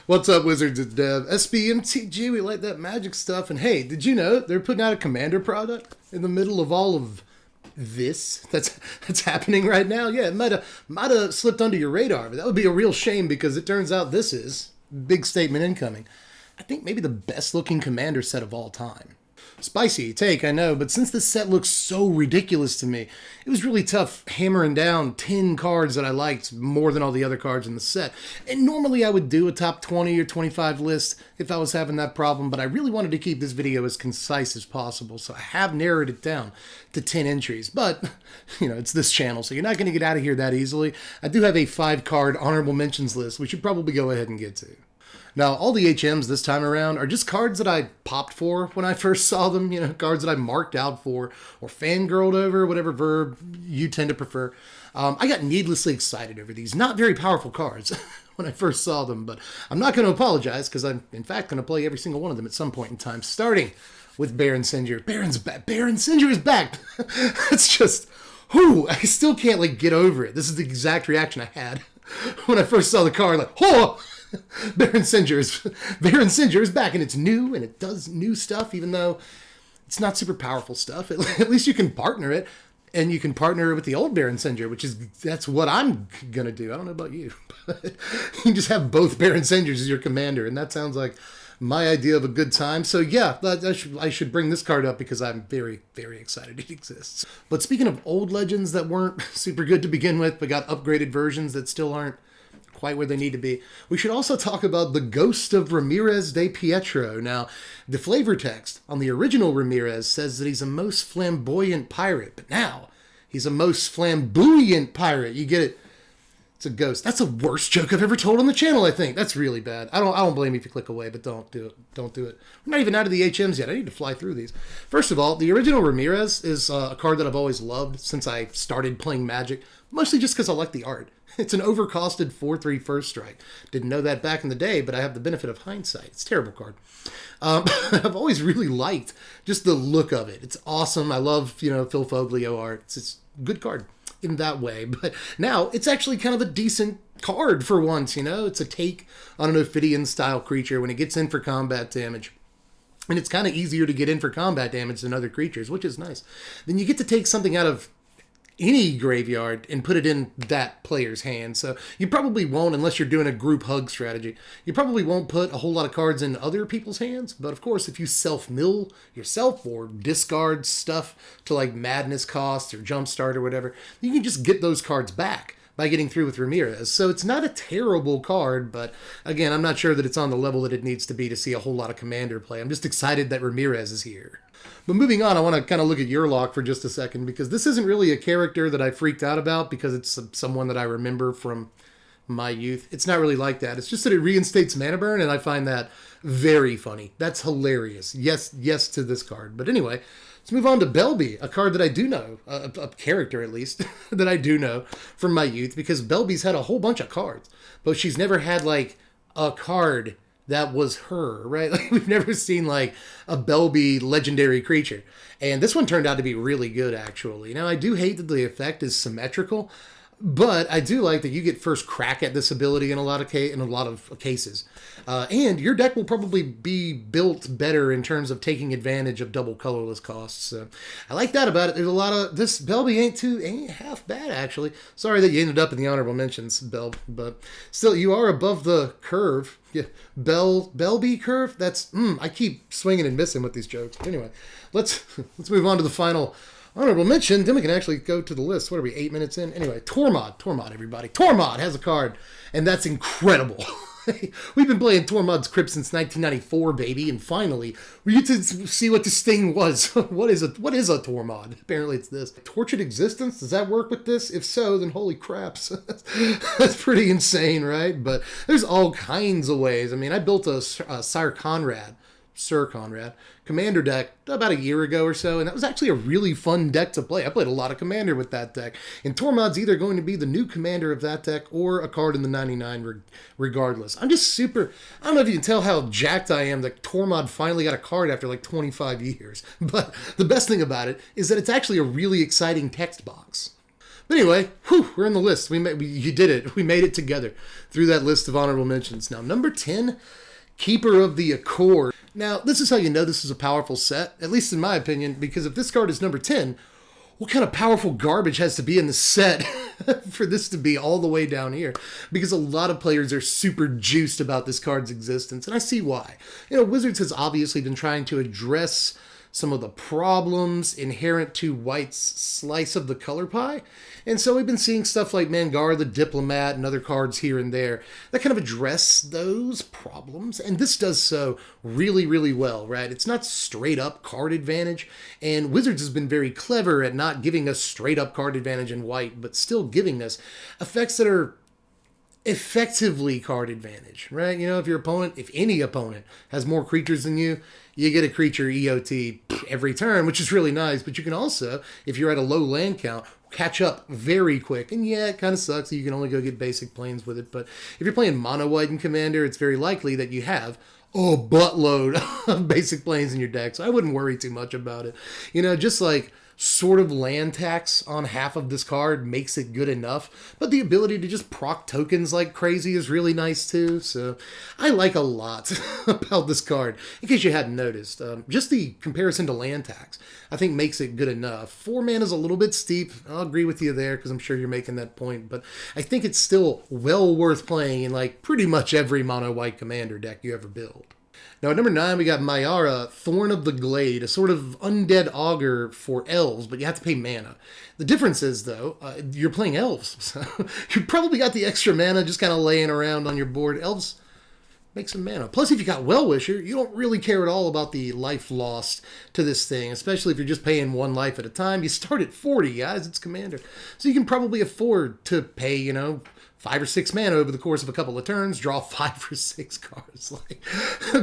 What's up, Wizards of Dev? SBMTG, we like that magic stuff. And hey, did you know they're putting out a Commander product in the middle of all of this that's happening right now? Yeah, it might have slipped under your radar, but that would be a real shame because it turns out this is big statement incoming. I think maybe the best looking Commander set of all time. Spicy take, I know, but since this set looks so ridiculous to me, it was really tough hammering down 10 cards that I liked more than all the other cards in the set. And normally I would do a top 20 or 25 list if I was having that problem, but I really wanted to keep this video as concise as possible, so I have narrowed it down to 10 entries. But, it's this channel, so you're not going to get out of here that easily. I do have a 5-card honorable mentions list we should probably go ahead and get to. Now, all the HMs this time around are just cards that I popped for when I first saw them, cards that I marked out for or fangirled over, whatever verb you tend to prefer. I got needlessly excited over these not very powerful cards when I first saw them, but I'm not going to apologize because I'm, in fact, going to play every single one of them at some point in time, starting with Baron Sinjir. Baron Sinjir is back. It's just, I still can't, get over it. This is the exact reaction I had when I first saw the card, Baron Sinjir is back, and it's new, and it does new stuff, even though it's not super powerful stuff. At least you can partner it, and you can partner it with the old Baron Sinjir, that's what I'm going to do. I don't know about you, but you can just have both Baron Sinjirs as your commander, and that sounds like my idea of a good time. So yeah, I should bring this card up because I'm very, very excited it exists. But speaking of old legends that weren't super good to begin with, but got upgraded versions that still aren't quite where they need to be, we should also talk about the Ghost of Ramirez de Pietro. Now, the flavor text on the original Ramirez says that he's a most flamboyant pirate, but now he's a most flamboyant pirate. You get it? It's a ghost. That's the worst joke I've ever told on the channel, I think. That's really bad. I don't blame you if you click away, but don't do it. Don't do it. We're not even out of the HMs yet. I need to fly through these. First of all, the original Ramirez is a card that I've always loved since I started playing Magic, mostly just because I like the art. It's an overcosted 4/3 first strike. Didn't know that back in the day, but I have the benefit of hindsight. It's a terrible card. I've always really liked just the look of it. It's awesome. I love, Phil Foglio art. It's a good card in that way. But now it's actually kind of a decent card for once, It's a take on an Ophidian-style creature when it gets in for combat damage. And it's kind of easier to get in for combat damage than other creatures, which is nice. Then you get to take something out of any graveyard and put it in that player's hand. So you probably won't, unless you're doing a group hug strategy, you probably won't put a whole lot of cards in other people's hands. But of course, if you self-mill yourself or discard stuff to Madness cost or Jumpstart or whatever, you can just get those cards back by getting through with Ramirez. So it's not a terrible card, but again, I'm not sure that it's on the level that it needs to be to see a whole lot of Commander play. I'm just excited that Ramirez is here. But moving on, I want to kind of look at Yurlok for just a second, because this isn't really a character that I freaked out about because it's someone that I remember from my youth. It's not really like that. It's just that it reinstates mana burn, and I find that very funny. That's hilarious. Yes to this card. But anyway, let's move on to Belby, a card that I do know, a character at least, that I do know from my youth, because Belby's had a whole bunch of cards, but she's never had a card that was her, right? We've never seen a Belby legendary creature. And this one turned out to be really good, actually. Now, I do hate that the effect is symmetrical, but I do like that you get first crack at this ability in a lot of cases. And your deck will probably be built better in terms of taking advantage of double colorless costs. So I like that about it. There's a lot of this. Belby ain't half bad, actually. Sorry that you ended up in the honorable mentions, Belb, but still, you are above the curve. Yeah, Belby curve. That's I keep swinging and missing with these jokes. But anyway, let's move on to the final honorable mention. Then we can actually go to the list. What are we, 8 minutes in? Anyway, Tormod, everybody. Tormod has a card, and that's incredible. We've been playing Tormod's Crypt since 1994, baby, and finally we get to see what this thing was. What is a Tormod? Apparently it's this. Tortured Existence? Does that work with this? If so, then holy craps. That's pretty insane, right? But there's all kinds of ways. I mean, I built a Sir Conrad Commander deck about a year ago or so, and that was actually a really fun deck to play. I played a lot of Commander with that deck, and Tormod's either going to be the new commander of that deck or a card in the 99 regardless. I'm just super, I don't know if you can tell how jacked I am that Tormod finally got a card after 25 years, but the best thing about it is that it's actually a really exciting text box. But anyway, whew, we're in the list. You did it. We made it together through that list of honorable mentions. Now, number 10, Keeper of the Accord. Now, this is how you know this is a powerful set, at least in my opinion, because if this card is number 10, what kind of powerful garbage has to be in the set for this to be all the way down here? Because a lot of players are super juiced about this card's existence, and I see why. Wizards has obviously been trying to address some of the problems inherent to White's slice of the color pie. And so we've been seeing stuff like Mangar the Diplomat and other cards here and there that kind of address those problems. And this does so really, really well, right? It's not straight up card advantage. And Wizards has been very clever at not giving us straight up card advantage in White, but still giving us effects that are effectively card advantage, right? If any opponent has more creatures than you get a creature EOT every turn, which is really nice. But you can also, if you're at a low land count, catch up very quick. And yeah, it kind of sucks that you can only go get basic planes with it. But if you're playing mono white in Commander, it's very likely that you have a buttload of basic planes in your deck. So I wouldn't worry too much about it. Just like sort of land tax on half of this card makes it good enough, but the ability to just proc tokens like crazy is really nice too. So I like a lot about this card, in case you hadn't noticed. Just the comparison to land tax, I think, makes it good enough. 4 mana is a little bit steep. I'll agree with you there, because I'm sure you're making that point, but I think it's still well worth playing in like pretty much every mono white Commander deck you ever build. Now, at number 9, we got Mayara, Thorn of the Glade, a sort of undead augur for elves, but you have to pay mana. The difference is, though, you're playing elves, so you probably got the extra mana just kind of laying around on your board. Elves make some mana. Plus, if you got Well-Wisher, you don't really care at all about the life lost to this thing, especially if you're just paying 1 life at a time. You start at 40, guys. It's Commander. So you can probably afford to pay, 5 or 6 mana over the course of a couple of turns, draw 5 or 6 cards. Like,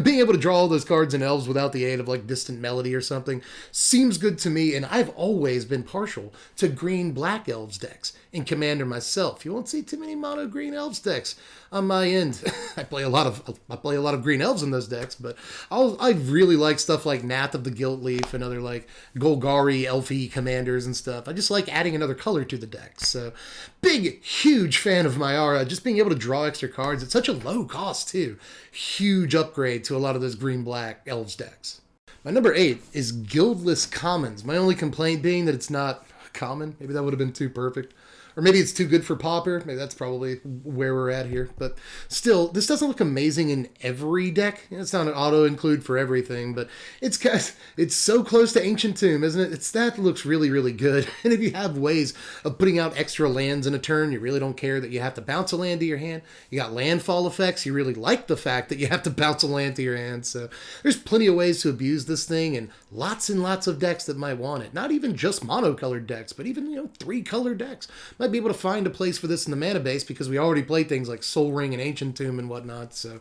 being able to draw all those cards in elves without the aid of like Distant Melody or something seems good to me, and I've always been partial to green-black elves decks in Commander myself. You won't see too many mono green elves decks on my end. I play a lot of green elves in those decks, but I really like stuff like Nath of the Gilt Leaf and other like Golgari elfy commanders and stuff. I just like adding another color to the deck. So big, huge fan of Mayara. Just being able to draw extra cards at such a low cost too. Huge upgrade to a lot of those green-black elves decks. My number 8 is Guildless Commons. My only complaint being that it's not common. Maybe that would have been too perfect. Or maybe it's too good for Pauper. Maybe that's probably where we're at here. But still, this doesn't look amazing in every deck. It's not an auto-include for everything, but it's so close to Ancient Tomb, isn't it? That looks really, really good. And if you have ways of putting out extra lands in a turn, you really don't care that you have to bounce a land to your hand. You got landfall effects. You really like the fact that you have to bounce a land to your hand. So there's plenty of ways to abuse this thing, and lots of decks that might want it. Not even just mono-colored decks, but even, 3-color decks might be able to find a place for this in the mana base, because we already play things like Soul Ring and Ancient Tomb and whatnot. So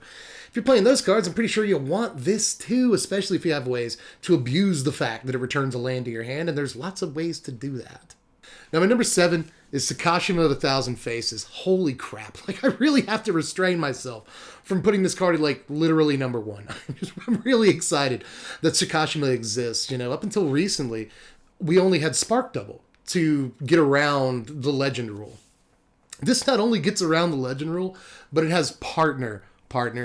if you're playing those cards, I'm pretty sure you'll want this too, especially if you have ways to abuse the fact that it returns a land to your hand, and there's lots of ways to do that. Now, my number 7 is Sakashima of the Thousand Faces. Holy crap. I really have to restrain myself from putting this card at, literally number 1. I'm really excited that Sakashima exists. Up until recently, we only had Spark Double to get around the legend rule. This not only gets around the legend rule, but it has partner.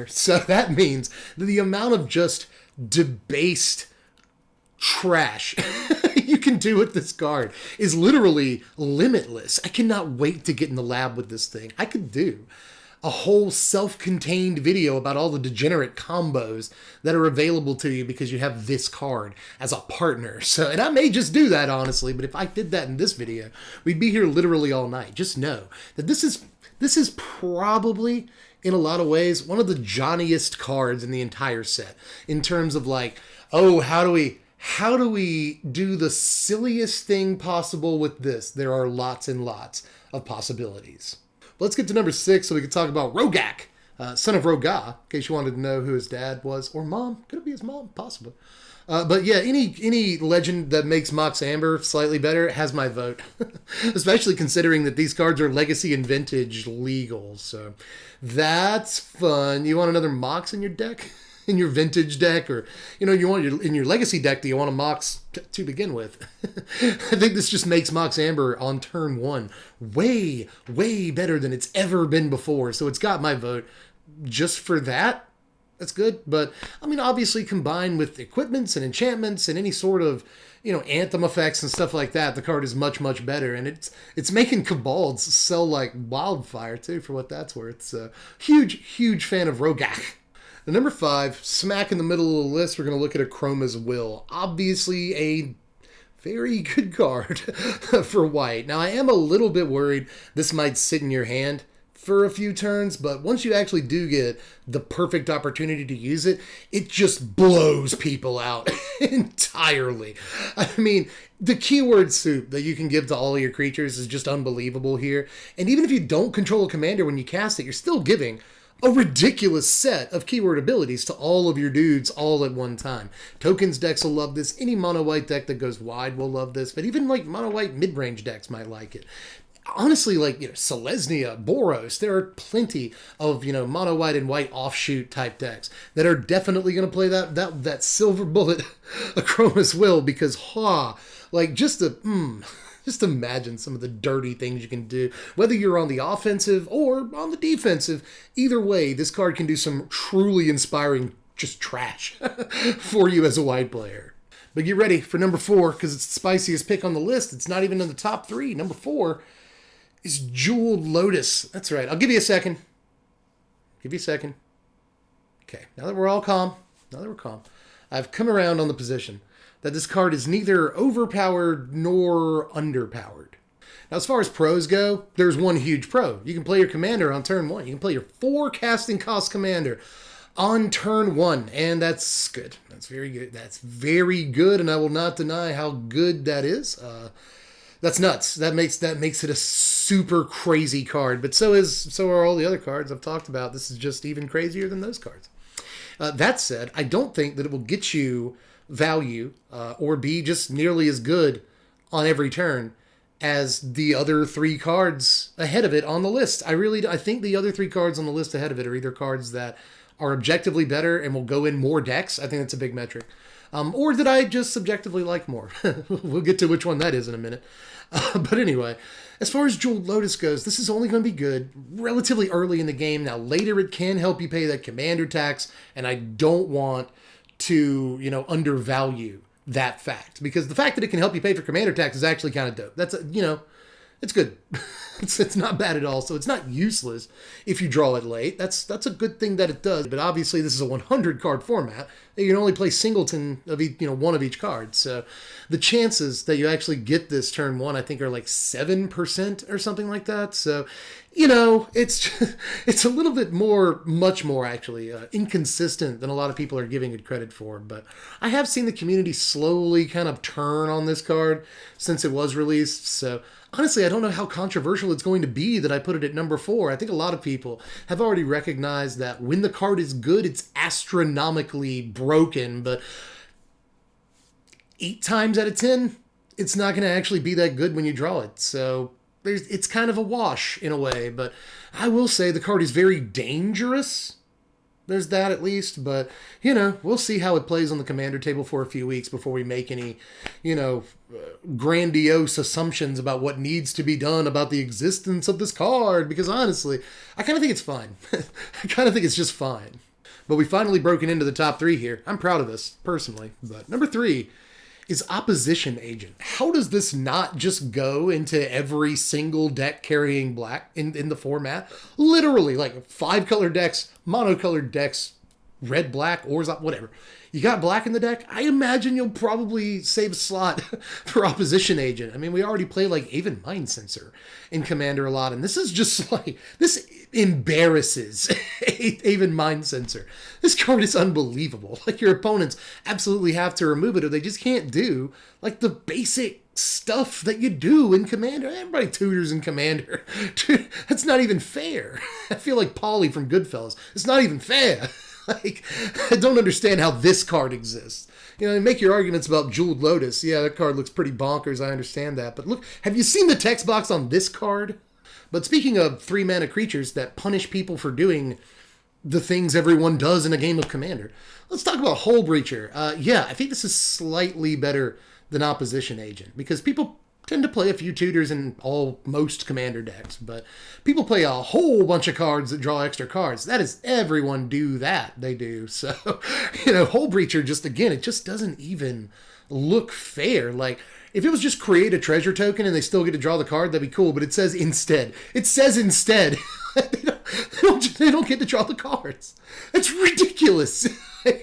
So that means that the amount of just debased trash you can do with this card is literally limitless. I cannot wait to get in the lab with this thing. I could do a whole self-contained video about all the degenerate combos that are available to you because you have this card as a partner. So, and I may just do that, honestly, but if I did that in this video, we'd be here literally all night. Just know that this is probably, in a lot of ways, one of the Johnniest cards in the entire set, in terms of how do we do the silliest thing possible with this? There are lots and lots of possibilities. Let's get to number 6 so we can talk about Rogak, son of Roga, in case you wanted to know who his dad was, or mom. Could it be his mom? Possibly. But yeah, any legend that makes Mox Amber slightly better has my vote, especially considering that these cards are Legacy and Vintage legal. So that's fun. You want another Mox in your deck? in your vintage deck, or you want in your legacy deck that you want to Mox to begin with. I think this just makes Mox Amber on turn 1 way better than it's ever been before. So it's got my vote just for that. That's good, but I mean, obviously combined with equipments and enchantments and any sort of anthem effects and stuff like that, the card is much better, and it's making Cabalds sell like wildfire too, for what that's worth. So huge fan of Rogak. The number 5, smack in the middle of the list, we're going to look at Chroma's Will. Obviously a very good card for white. Now, I am a little bit worried this might sit in your hand for a few turns, but once you actually do get the perfect opportunity to use it, it just blows people out entirely. I mean, the keyword soup that you can give to all of your creatures is just unbelievable here. And even if you don't control a commander when you cast it, you're still giving a ridiculous set of keyword abilities to all of your dudes all at one time. Tokens decks will love this. Any mono white deck that goes wide will love this, but even like mono white mid-range decks might like it. Honestly, like, Selesnya, Boros, there are plenty of, mono white and white offshoot type decks that are definitely going to play that silver bullet Chroma's Will, because, just imagine some of the dirty things you can do, whether you're on the offensive or on the defensive. Either way, this card can do some truly inspiring just trash for you as a white player. But get ready for number 4, because it's the spiciest pick on the list. It's not even in the top 3. Number 4 is Jeweled Lotus. That's right. I'll give you a second. Okay, now that we're all calm, I've come around on the position that this card is neither overpowered nor underpowered. Now, as far as pros go, there's one huge pro. You can play your commander on turn 1. You can play your 4 casting cost commander on turn 1, and that's good. That's very good. That's very good, and I will not deny how good that is. That's nuts. That makes it a super crazy card, but so are all the other cards I've talked about. This is just even crazier than those cards. That said, I don't think that it will get you value or be just nearly as good on every turn as the other 3 cards ahead of it on the list. I think the other 3 cards on the list ahead of it are either cards that are objectively better and will go in more decks. I think that's a big metric. Or that I just subjectively like more. We'll get to which one that is in a minute. But anyway, as far as Jeweled Lotus goes, this is only going to be good relatively early in the game. Now, later it can help you pay that commander tax, and I don't want to, undervalue that fact, because the fact that it can help you pay for commander tax is actually kind of dope. That's, it's good. It's not bad at all. So it's not useless if you draw it late. That's a good thing that it does. But obviously this is a 100 card format. You can only play singleton of each, one of each card. So the chances that you actually get this turn 1, I think, are like 7% or something like that. So, it's a little bit much more actually inconsistent than a lot of people are giving it credit for. But I have seen the community slowly kind of turn on this card since it was released. So honestly, I don't know how controversial it's going to be that I put it at number 4. I think a lot of people have already recognized that when the card is good, it's astronomically broken, but 8 times out of 10, it's not going to actually be that good when you draw it. So it's kind of a wash in a way, but I will say the card is very dangerous. There's that at least, but, we'll see how it plays on the commander table for a few weeks before we make any, grandiose assumptions about what needs to be done about the existence of this card, because honestly, I kind of think it's fine. I kind of think it's just fine. But we finally broken into the top 3 here. I'm proud of this, personally. But number 3 is Opposition Agent. How does this not just go into every single deck carrying black in the format? Literally, like 5-color decks, monocolored decks, red, black, or whatever. You got black in the deck? I imagine you'll probably save a slot for Opposition Agent. I mean, we already play like Aven Mind Sensor in Commander a lot, and this is just like, this embarrasses Aven Mind Sensor. This card is unbelievable. Like, your opponents absolutely have to remove it, or they just can't do like the basic stuff that you do in Commander. Everybody tutors in Commander. Dude, that's not even fair. I feel like Paulie from Goodfellas. It's not even fair. Like, I don't understand how this card exists. Make your arguments about Jeweled Lotus. Yeah, that card looks pretty bonkers. I understand that. But look, have you seen the text box on this card? But speaking of 3-mana creatures that punish people for doing the things everyone does in a game of Commander. Let's talk about Hull Breacher. Yeah, I think this is slightly better than Opposition Agent because people tend to play a few tutors in most Commander decks, but people play a whole bunch of cards that draw extra cards. That is, everyone do that. They do. So, Hull Breacher, just again, it just doesn't even look fair. Like, if it was just create a treasure token and they still get to draw the card, that'd be cool. But it says instead. It says instead. they don't get to draw the cards. That's ridiculous.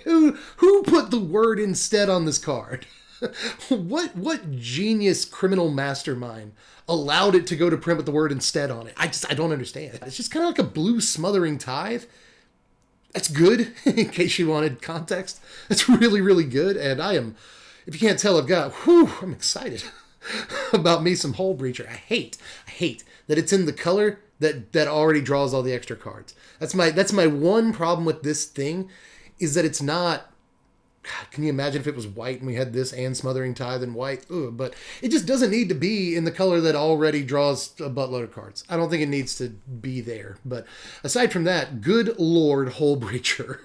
Who put the word instead on this card? What genius criminal mastermind allowed it to go to print with the word instead on it? I don't understand. It's just kind of like a blue smothering tithe. That's good, in case you wanted context. That's really, really good. And if you can't tell, I'm excited about me some Hull Breacher. I hate that it's in the color that already draws all the extra cards. That's my one problem with this thing, is that it's not. God, can you imagine if it was white and we had this and Smothering Tithe in white? Ugh, but it just doesn't need to be in the color that already draws a buttload of cards. I don't think it needs to be there. But aside from that, good Lord, Hull Breacher.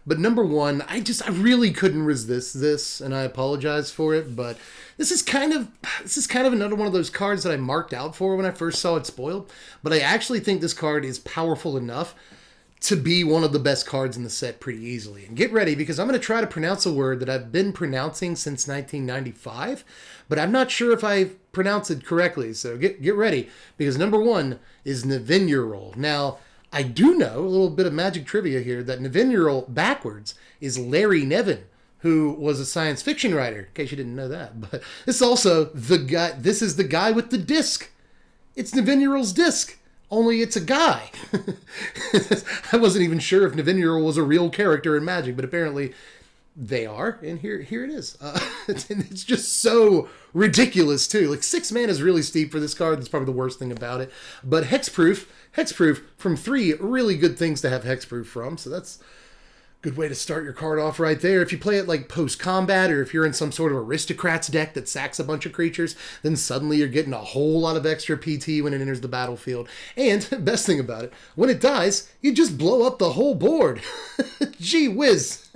But number one, I really couldn't resist this, and I apologize for it, but this is kind of another one of those cards that I marked out for when I first saw it spoiled. But I actually think this card is powerful enough to be one of the best cards in the set pretty easily. And get ready, because I'm going to try to pronounce a word that I've been pronouncing since 1995, but I'm not sure if I pronounce it correctly. So get ready, because number one is Nevinyrral. Now, I do know a little bit of Magic trivia here that Nevinyrral backwards is Larry Nevin, who was a science fiction writer, in case you didn't know that. But this is also the guy. This is the guy with the disc. It's Nevinyrral's disc. Only it's a guy. I wasn't even sure if Nevinyrral was a real character in Magic, but apparently they are. And here it is. It's just so ridiculous, too. Like, 6 mana is really steep for this card. That's probably the worst thing about it. But hexproof from 3, really good things to have hexproof from. So that's good way to start your card off right there. If you play it like post-combat, or if you're in some sort of aristocrats deck that sacks a bunch of creatures, then suddenly you're getting a whole lot of extra PT when it enters the battlefield. And, best thing about it, when it dies, you just blow up the whole board. Gee whiz.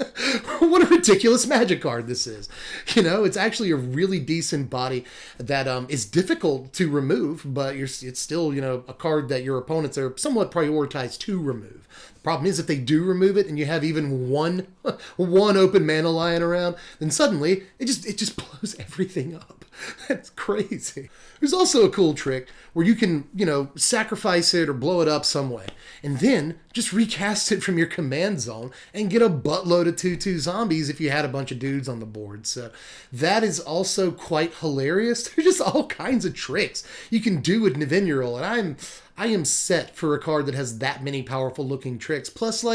What a ridiculous Magic card this is. It's actually a really decent body that is difficult to remove, but it's still, a card that your opponents are somewhat prioritized to remove. Problem is, if they do remove it and you have even one open mana lying around, then suddenly it just blows everything up. That's crazy. There's also a cool trick where you can, sacrifice it or blow it up some way, and then just recast it from your command zone and get a buttload of 2/2 zombies if you had a bunch of dudes on the board. So that is also quite hilarious. There's just all kinds of tricks you can do with Nevinyrral, and I am set for a card that has that many powerful looking tricks. Plus,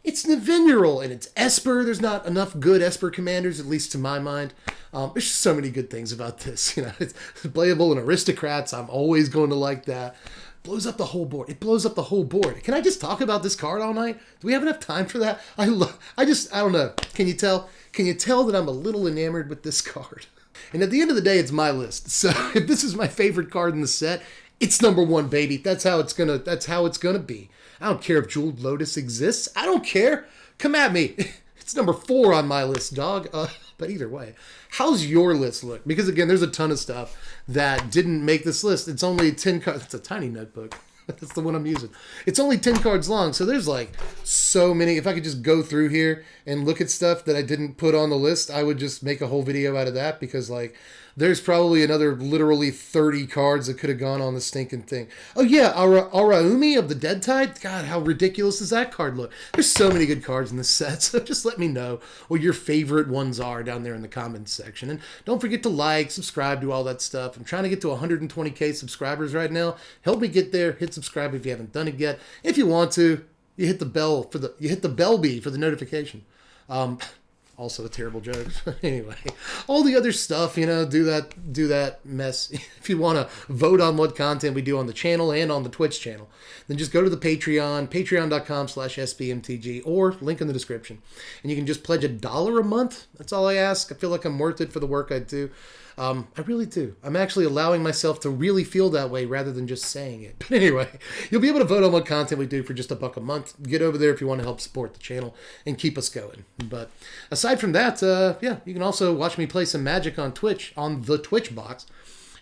it's Nevinyrral and it's Esper. There's not enough good Esper commanders, at least to my mind. There's just so many good things about this. It's playable in aristocrats. I'm always going to like that. Blows up the whole board. It blows up the whole board. Can I just talk about this card all night? Do we have enough time for that? I don't know. Can you tell? Can you tell that I'm a little enamored with this card? And at the end of the day, it's my list. So if this is my favorite card in the set, it's number one, baby. That's how it's gonna be. I don't care if Jeweled Lotus exists. I don't care. Come at me. It's number 4 on my list, dog. But either way, how's your list look? Because again, there's a ton of stuff that didn't make this list. It's only 10 cards. It's a tiny notebook. That's the one I'm using. It's only 10 cards long, so there's so many. If I could just go through here and look at stuff that I didn't put on the list, I would just make a whole video out of that, because there's probably another literally 30 cards that could have gone on the stinking thing. Oh yeah, Araumi of the Dead Tide? God, how ridiculous does that card look? There's so many good cards in this set, so just let me know what your favorite ones are down there in the comments section. And don't forget to like, subscribe, do all that stuff. I'm trying to get to 120k subscribers right now. Help me get there. Hit subscribe if you haven't done it yet. If you want to, you hit the bell bee for the notification. Also a terrible joke. Anyway, all the other stuff, do that mess. If you want to vote on what content we do on the channel and on the Twitch channel, then just go to the Patreon, patreon.com/SBMTG, or link in the description. And you can just pledge $1 a month. That's all I ask. I feel like I'm worth it for the work I do. I really do. I'm actually allowing myself to really feel that way rather than just saying it. But anyway, you'll be able to vote on what content we do for just $1 a month. Get over there if you want to help support the channel and keep us going. But aside from that, you can also watch me play some Magic on Twitch, on the Twitch box,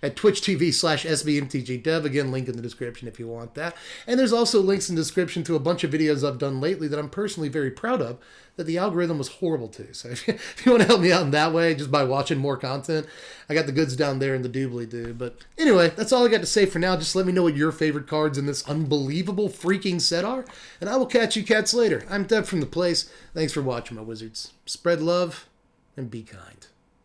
at twitch.tv/SBMTGDev. Again, link in the description if you want that. And there's also links in the description to a bunch of videos I've done lately that I'm personally very proud of, that the algorithm was horrible to. So if you want to help me out in that way, just by watching more content, I got the goods down there in the doobly-doo. But anyway, that's all I got to say for now. Just let me know what your favorite cards in this unbelievable freaking set are, and I will catch you cats later. I'm Dev from The Place. Thanks for watching, my wizards. Spread love and be kind.